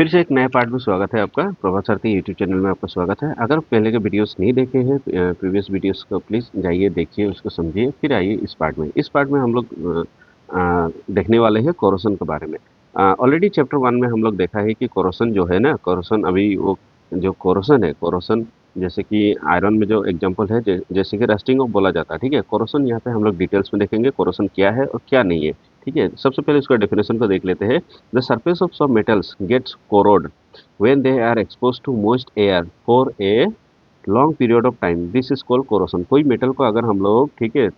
फिर से एक नए पार्ट में स्वागत है आपका। प्रभात सर के यूट्यूब चैनल में आपका स्वागत है। अगर पहले के वीडियोस नहीं देखे हैं प्रीवियस वीडियोस को प्लीज़ जाइए देखिए, उसको समझिए, फिर आइए इस पार्ट में। इस पार्ट में हम लोग देखने वाले हैं कोरोसन के बारे में। ऑलरेडी चैप्टर 1 में हम लोग देखा है कि कोरोसन जो है ना, कोरोसन अभी वो जो कोरोसन है, कोरोसन जैसे कि आयरन में जो एग्जांपल है जैसे कि रस्टिंग ऑफ बोला जाता है, ठीक है? कोरोसन यहाँ पे हम लोग डिटेल्स में देखेंगे कोरोसन क्या है और क्या नहीं है, ठीक है? सबसे पहले इसका डेफिनेशन को देख लेते हैं। The surface of some metals gets corroded when they are exposed to moist air for a long period of time. This is called corrosion. कोई मेटल को अगर हम लोग, ठीक है,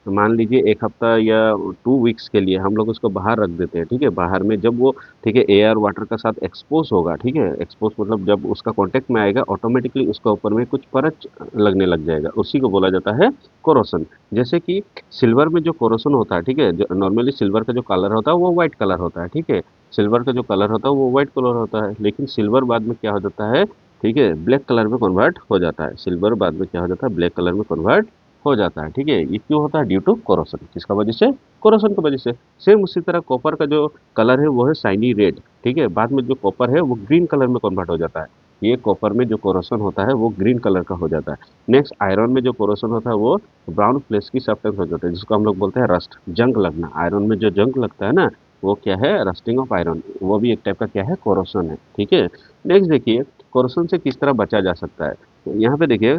मान लीजिए 1 हफ्ता या 2 वीक्स के लिए हम लोग उसको बाहर रख देते हैं, ठीक है? बाहर में जब वो, ठीक है, एयर वाटर के साथ एक्सपोज होगा, ठीक है? एक्सपोज मतलब जब उसका कांटेक्ट में आएगा ऑटोमेटिकली उसका ऊपर में कुछ परत लगने लग जाएगा, उसी को बोला जाता है कोरोसन। जैसे कि सिल्वर में जो कोरोसन होता है, ठीक है, जो नॉर्मली सिल्वर का जो कलर होता है वो व्हाइट कलर होता है, ठीक है? सिल्वर का जो कलर होता है वो व्हाइट कलर होता है, लेकिन सिल्वर बाद में क्या हो जाता है, ठीक है, ब्लैक कलर में कन्वर्ट हो जाता है। सिल्वर बाद में क्या हो जाता है, ब्लैक कलर में कन्वर्ट हो जाता है, ठीक है? ये क्यों होता है? Due to corrosion. किसका वजह से? कोरोसन की वजह से। सेम उसी तरह कॉपर का जो कलर है वो है शाइनी रेड, ठीक है? बाद में जो कॉपर है वो ग्रीन कलर में कन्वर्ट हो जाता है। ये कॉपर में जो कोरोसन होता है वो ग्रीन कलर का हो जाता है। नेक्स्ट आयरन में जो कोरोसन होता है वो ब्राउन फ्लेश की सब्सटेंस हो जाता है, जिसको हम लोग बोलते हैं रस्ट, जंग लगना। आयरन में जो जंग लगता है ना, वो क्या है? Rusting of iron. वो भी एक टाइप का क्या है? कोरोसन है, ठीक है? नेक्स्ट देखिए, कोरोसन से किस तरह बचा जा सकता है। यहाँ पे देखिए,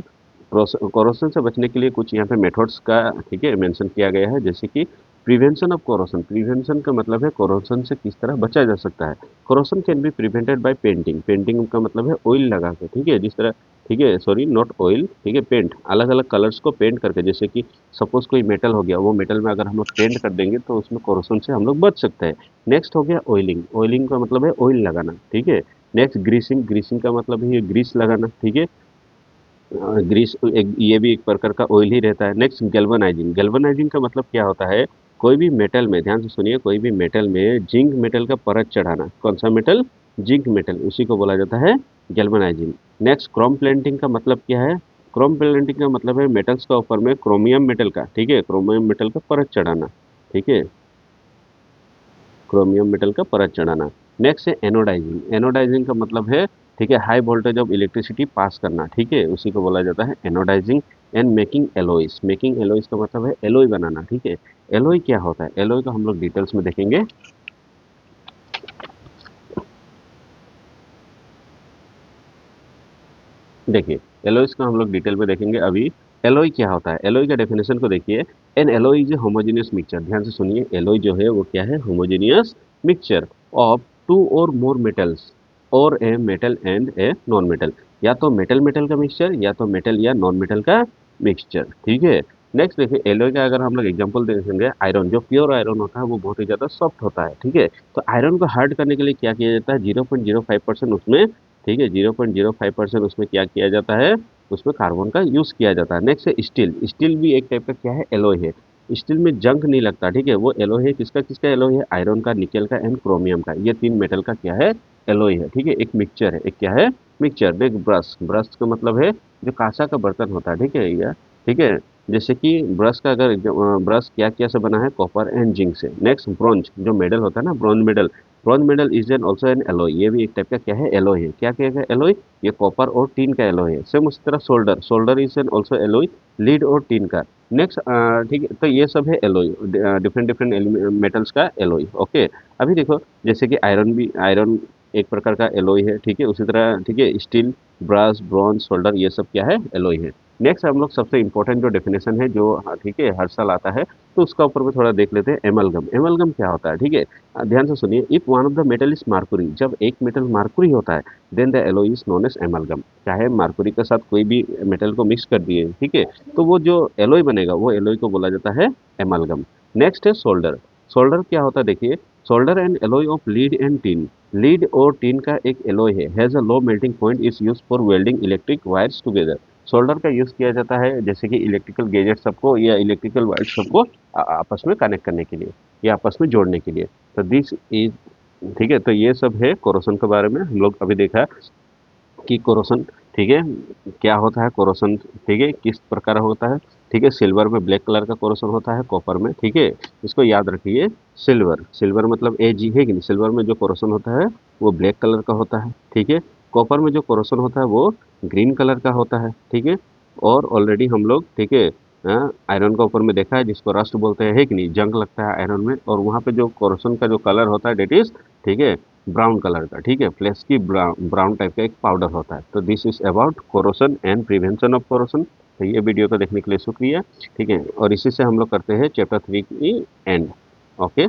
कोरोसन से बचने के लिए कुछ यहाँ पे मेथड्स का, ठीक है, मेंशन किया गया है। जैसे कि प्रिवेंशन ऑफ कोरोसन। प्रिवेंशन का मतलब है कोरोसन से किस तरह बचा जा सकता है। Corrosion can be prevented by painting. Painting का मतलब है ऑयल लगा के, ठीक है, जिस तरह, ठीक है, सॉरी नॉट ऑयल, ठीक है, पेंट, अलग अलग कलर्स को पेंट करके। जैसे कि सपोज कोई मेटल हो गया, वो मेटल में अगर हम लोग पेंट कर देंगे तो उसमें कोरोसन से हम लोग बच सकते हैं। नेक्स्ट हो गया ऑयलिंग। ऑयलिंग का मतलब है ऑयल लगाना, ठीक है? Next greasing. ग्रीसिंग का मतलब है ये ग्रीस लगाना, ठीक है? ग्रीस एक, ये भी एक प्रकार का ऑयल ही रहता है। Next galvanising. गैल्वेनाइजिंग का मतलब क्या होता है? कोई भी मेटल में, ध्यान से सुनिए, कोई भी मेटल में जिंक मेटल का परत चढ़ाना। कौन सा मेटल? जिंक मेटल, उसी को बोला जाता है गैल्वेनाइजिंग। नेक्स्ट क्रोम प्लेटिंग का मतलब क्या है? क्रोम प्लेटिंग का मतलब है मेटल्स का ऊपर में क्रोमियम मेटल का, ठीक है, क्रोमियम मेटल का परत चढ़ाना, ठीक है, क्रोमियम मेटल का परत चढ़ाना। नेक्स्ट है एनोडाइजिंग। एनोडाइजिंग का मतलब है, ठीक है, high voltage of electricity pass करना, ठीक है, उसी को बोला जाता है anodising. And making alloys. Making alloys का मतलब है एलॉय बनाना, ठीक है? एलॉय क्या होता है? एलॉय को हम लोग डिटेल्स में देखेंगे। देखिए, एलॉयज का हम लोग डिटेल में देखेंगे अभी। एलॉय क्या होता है? एलॉय का डेफिनेशन को देखिए। N alloy is a homogeneous mixture. ध्यान से सुनिए, एलॉय जो है वो क्या है? होमोजेनियस मिक्सचर ऑफ टू और मोर मेटल्स और a metal and a non metal. या तो मेटल मेटल का मिक्सचर, या तो मेटल या नॉन मेटल का मिक्सचर, ठीक है? नेक्स्ट देखिए, एलॉय का अगर हम लोग एग्जांपल देखेंगे, आयरन, जो प्योर आयरन होता है वो बहुत ही ज्यादा सॉफ्ट होता है, ठीक है? तो आयरन को हार्ड करने के लिए क्या किया जाता है? 0.05% उसमें, ठीक है, 0.05% उसमें क्या किया जाता है? उसमें कार्बन का यूज किया जाता है। नेक्स्ट है स्टील। स्टील भी एक टाइप का क्या है? एलॉय है। स्टील में जंग नहीं लगता, ठीक है, वो एलॉय है। किसका किसका एलॉय है? आयरन का, निकेल का एंड क्रोमियम का। ये 3 मेटल का क्या है? एलॉय है, ठीक है? एक मिक्सचर है, एक क्या है? मिक्सचर। Next brush. ब्रश का मतलब है जो कांसा का बर्तन होता है, ठीक है, या, ठीक है, जैसे कि ब्रश का अगर ब्रश क्या क्या से बना है? कॉपर एंड जिंक से। नेक्स्ट ब्रॉन्ज, जो मेडल होता है ना, bronze medal. Bronze medal is an also an alloy. ये भी एक टाइप का क्या है? एलॉय है। क्या क्या है एलॉय? ये कॉपर और टीन का एलॉय है। सेम उसी तरह solder. Solder is an also alloy, lead और टीन का। नेक्स्ट, ठीक है, तो ये सब है एलॉय, डिफरेंट डिफरेंट मेटल्स का एलॉय, ओके? अभी देखो, जैसे कि आयरन भी, आयरन एक प्रकार का एलॉय है, ठीक है, उसी तरह, ठीक है, स्टील, ब्रास, ब्रॉन्ज, सोल्डर, ये सब क्या है? एलॉय है। नेक्स्ट हम लोग सबसे इंपॉर्टेंट जो डेफिनेशन है, जो, हाँ, ठीक है, हर साल आता है, तो उसका ऊपर में थोड़ा देख लेते हैं। एमलगम। एमलगम क्या होता है? ठीक है, ध्यान से सुनिए। If one of the metal is mercury, जब एक मेटल मार्कुरी होता है, then the alloy is known as amalgam. चाहे मार्कुरी के साथ कोई भी मेटल को मिक्स कर दिए, ठीक है, तो वो जो एलॉय बनेगा वो एलॉय को बोला जाता है एमलगम। नेक्स्ट है सोल्डर। सोल्डर क्या होता है? देखिए, solder and alloy of lead and tin. Lead और टीन का एक एलॉय है, has a low melting point, is use for welding electric wires together. Solder का यूज किया जाता है जैसे कि इलेक्ट्रिकल गैजेट सबको या इलेक्ट्रिकल वायर सबको आपस में कनेक्ट करने के लिए या आपस में जोड़ने के लिए। तो दिस इज, ठीक है, तो ये सब है कोरोसन के बारे में हम लोग अभी देखा कि कोरोसन, ठीक है। क्या होता है कोरोशन, ठीक है, किस प्रकार होता है, ठीक है। सिल्वर में ब्लैक कलर का कोरोशन होता है, कॉपर में, ठीक है, इसको याद रखिए। सिल्वर, सिल्वर मतलब एजी है कि नहीं, सिल्वर में जो कोरोशन होता है वो ब्लैक कलर का होता है, ठीक है। कॉपर में जो कोरोशन होता है वो ग्रीन कलर का होता है, ठीक है। और ऑलरेडी हम लोग, ठीक है, आयरन का ऊपर में देखा है जिसको रस्ट बोलते हैं, है कि नहीं, जंग लगता है आयरन में, और वहाँ पे जो कोरोशन का जो कलर होता है डेट इज, ठीक है, ब्राउन कलर का, ठीक है, फ्लेश की ब्राउन टाइप का एक पाउडर होता है। तो this is about corrosion and prevention of corrosion. तो ये वीडियो को देखने के लिए शुक्रिया, ठीक है। और इसी से हम लोग करते हैं चैप्टर 3 की एंड। ओके।